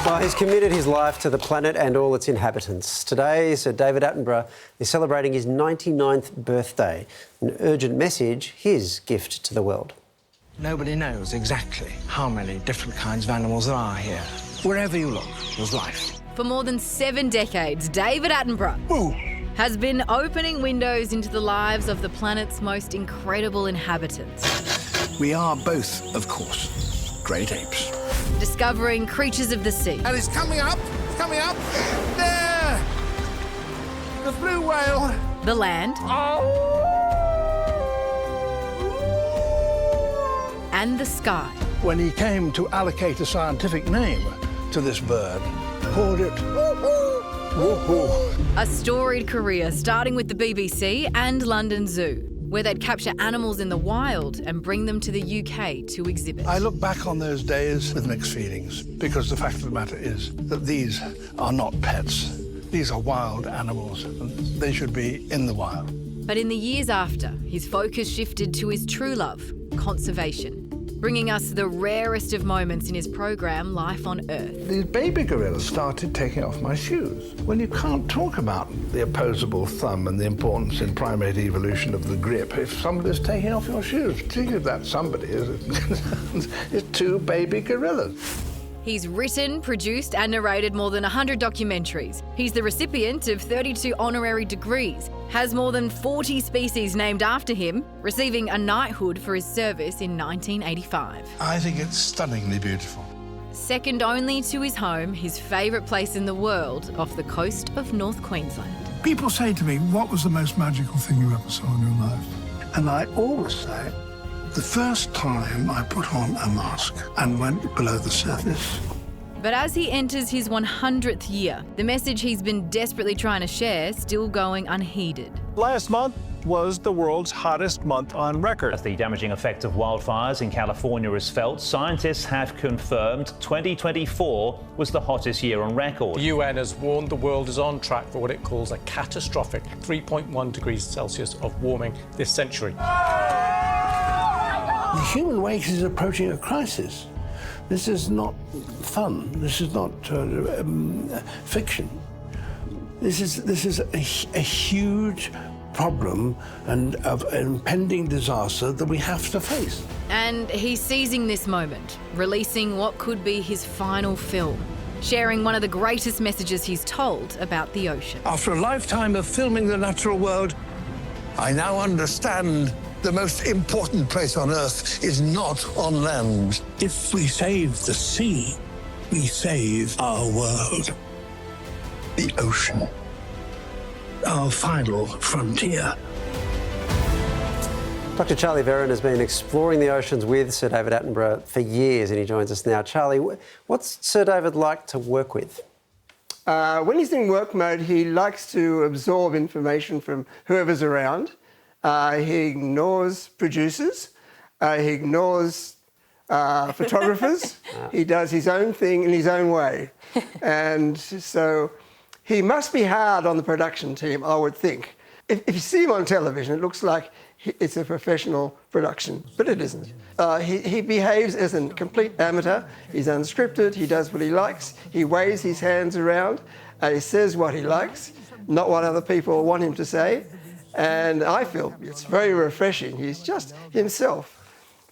Well, he's committed his life to the planet and all its inhabitants. Today, Sir David Attenborough is celebrating his 99th birthday. An urgent message, his gift to the world. Nobody knows exactly how many different kinds of animals there are here. Wherever you look, there's life. For more than 7 decades, David Attenborough has been opening windows into the lives of the planet's most incredible inhabitants. We are both, of course, great apes. Discovering creatures of the sea. And it's coming up, there! The blue whale. The land. And the sky. When he came to allocate a scientific name to this bird, called it woohoo. A storied career starting with the BBC and London Zoo, where they'd capture animals in the wild and bring them to the UK to exhibit. I look back on those days with mixed feelings, because the fact of the matter is that these are not pets. These are wild animals, and they should be in the wild. But in the years after, his focus shifted to his true love, conservation, bringing us the rarest of moments in his program, Life on Earth. These baby gorillas started taking off my shoes. Well, you can't talk about the opposable thumb and the importance in primate evolution of the grip if somebody's taking off your shoes. Particularly if that somebody is 2 baby gorillas. He's written, produced and narrated more than 100 documentaries. He's the recipient of 32 honorary degrees, has more than 40 species named after him, receiving a knighthood for his service in 1985. I think it's stunningly beautiful. Second only to his home, his favourite place in the world, off the coast of North Queensland. People say to me, what was the most magical thing you ever saw in your life? And I always say, the first time I put on a mask and went below the surface. But as he enters his 100th year, the message he's been desperately trying to share still going unheeded. Last month was the world's hottest month on record. As the damaging effect of wildfires in California is felt, scientists have confirmed 2024 was the hottest year on record. The UN has warned the world is on track for what it calls a catastrophic 3.1 degrees Celsius of warming this century. The human race is approaching a crisis. This is not fun. This is not fiction. This is a huge problem and of impending disaster that we have to face. And he's seizing this moment, releasing what could be his final film, sharing one of the greatest messages he's told about the ocean. After a lifetime of filming the natural world, I now understand the most important place on Earth is not on land. if we save the sea, we save our world. The ocean. Our final frontier. Dr Charlie Veron has been exploring the oceans with Sir David Attenborough for years, and he joins us now. Charlie, what's Sir David like to work with? When he's in work mode, he likes to absorb information from whoever's around. He ignores producers. He ignores photographers. He does his own thing in his own way. And so he must be hard on the production team, I would think. If you see him on television, it looks like it's a professional production, but it isn't. He behaves as a complete amateur. He's unscripted. He does what he likes. He waves his hands around. He says what he likes, not what other people want him to say. And I feel it's very refreshing. He's just himself.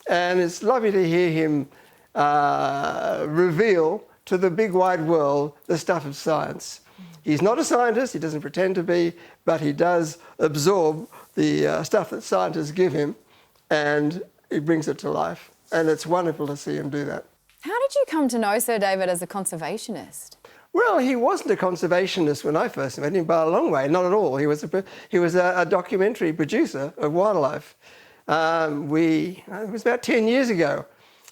And it's lovely to hear him reveal to the big wide world the stuff of science. He's not a scientist, he doesn't pretend to be, but he does absorb the stuff that scientists give him, and he brings it to life. And it's wonderful to see him do that. How did you come to know Sir David as a conservationist? Well, he wasn't a conservationist when I first met him, by a long way, not at all. He was a documentary producer of wildlife. It was about 10 years ago,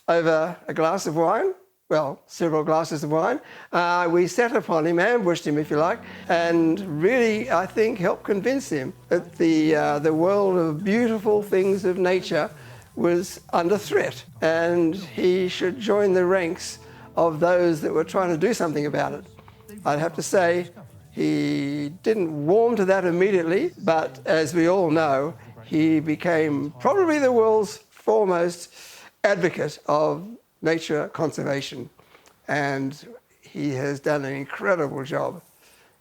over a glass of wine, well, several glasses of wine, we sat upon him, ambushed him, if you like, and really, I think, helped convince him that the world of beautiful things of nature was under threat, and he should join the ranks of those that were trying to do something about it. I'd have to say he didn't warm to that immediately, but as we all know, he became probably the world's foremost advocate of nature conservation. And he has done an incredible job.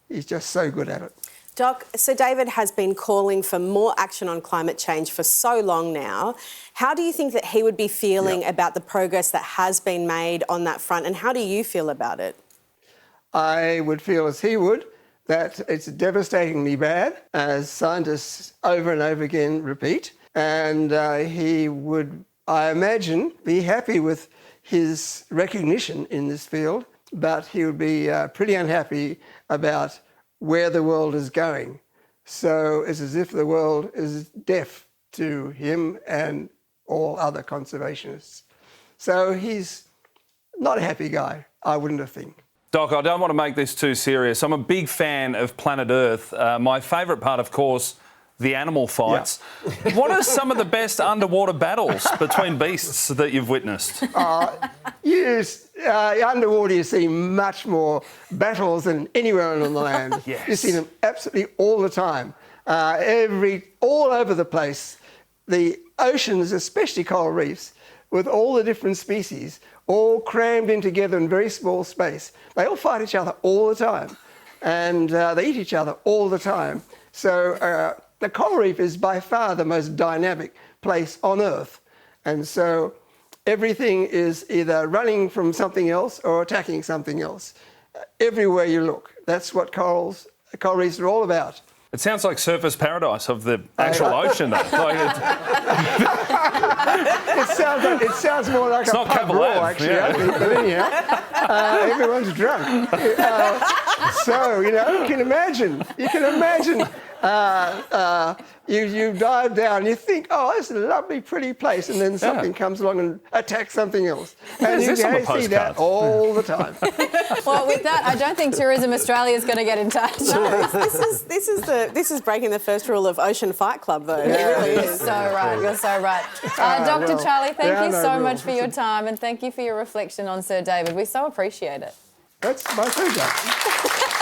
He's just so good at it. Doc, Sir David has been calling for more action on climate change for so long now. How do you think that he would be feeling about the progress that has been made on that front, and how do you feel about it? I would feel as he would, that it's devastatingly bad, as scientists over and over again repeat, and he would, I imagine, be happy with his recognition in this field, but he would be pretty unhappy about where the world is going. So it's as if the world is deaf to him and all other conservationists. So he's not a happy guy, I wouldn't have think. Doc, I don't want to make this too serious. I'm a big fan of Planet Earth. My favourite part, of course, the animal fights. Yeah. What are some of the best underwater battles between beasts that you've witnessed? Underwater you see much more battles than anywhere on the land. Yes. You see them absolutely all the time. All over the place. The oceans, especially coral reefs, with all the different species, all crammed in together in very small space. They all fight each other all the time. And they eat each other all the time. So the coral reef is by far the most dynamic place on Earth. And so everything is either running from something else or attacking something else. Everywhere you look. That's what coral reefs are all about. It sounds like surfer's paradise of the actual ocean, though. It sounds more like it's a pub brawl, actually. Yeah. I think. But anyhow, everyone's drunk. So, you can imagine. You dive down, you think, oh, this is a lovely, pretty place, and then something comes along and attacks something else. And you see that all the time. Well, with that, I don't think Tourism Australia is going to get in touch. No, this is breaking the first rule of Ocean Fight Club, though. It really is. So right, you're so right. Dr. Charlie, thank you so much for your time, and thank you for your reflection on Sir David. We so appreciate it. That's my pleasure.